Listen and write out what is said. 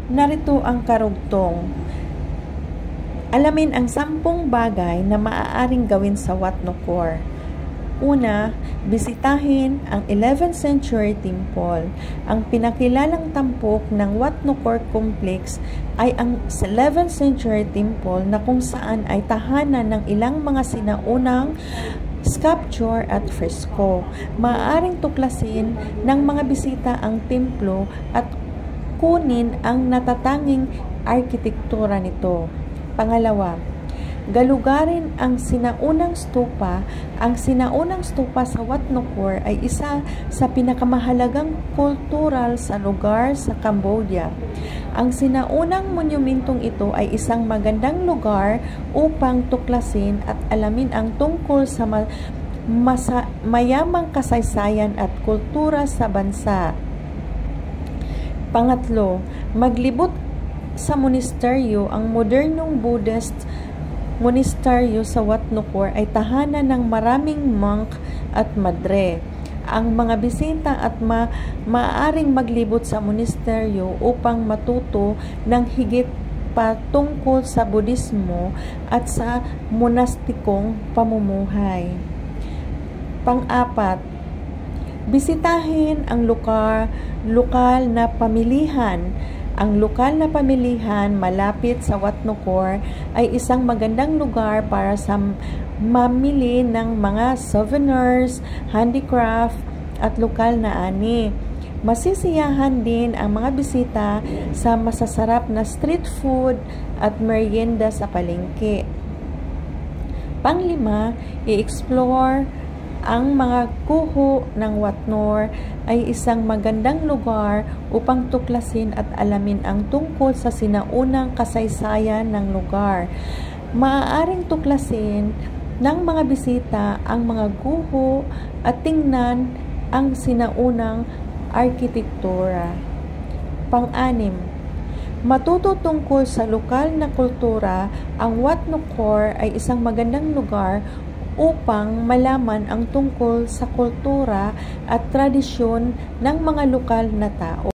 Narito ang karugtong. Alamin ang 10 bagay na maaaring gawin sa Wat Nukor. Una, bisitahin ang 11th century temple. Ang pinakilalang tampok ng Wat Nukor Complex ay ang 11th century temple na kung saan ay tahanan ng ilang mga sinaunang sculpture at fresco. Maaaring tuklasin ng mga bisita ang templo at kunin ang natatanging arkitektura nito. Pangalawa, galugarin ang sinaunang stupa. Ang sinaunang stupa sa Wat Nukor ay isa sa pinakamahalagang kultural sa lugar sa Cambodia. Ang sinaunang monumentong ito ay isang magandang lugar upang tuklasin at alamin ang tungkol sa mayamang kasaysayan at kultura sa bansa. Pangatlo, maglibot sa monasteryo. Ang modernong Buddhist monasteryo sa Wat Nukor ay tahanan ng maraming monk at madre. Ang mga bisita at maaaring maglibot sa monasteryo upang matuto ng higit pa tungkol sa Budismo at sa monastikong pamumuhay. Pang-apat, bisitahin ang lokal na pamilihan. Ang lokal na pamilihan malapit sa Wat Nukor ay isang magandang lugar para sa mamili ng mga souvenirs, handicraft at lokal na ani. Masisiyahan din ang mga bisita sa masasarap na street food at merienda sa palengke. Panglima, i-explore ang mga guho ng Wat Nukor ay isang magandang lugar upang tuklasin at alamin ang tungkol sa sinaunang kasaysayan ng lugar. Maaaring tuklasin ng mga bisita ang mga guho at tingnan ang sinaunang arkitektura. Pang-anim, matuto tungkol sa lokal na kultura. Ang Wat Nukor ay isang magandang lugar upang malaman ang tungkol sa kultura at tradisyon ng mga lokal na tao.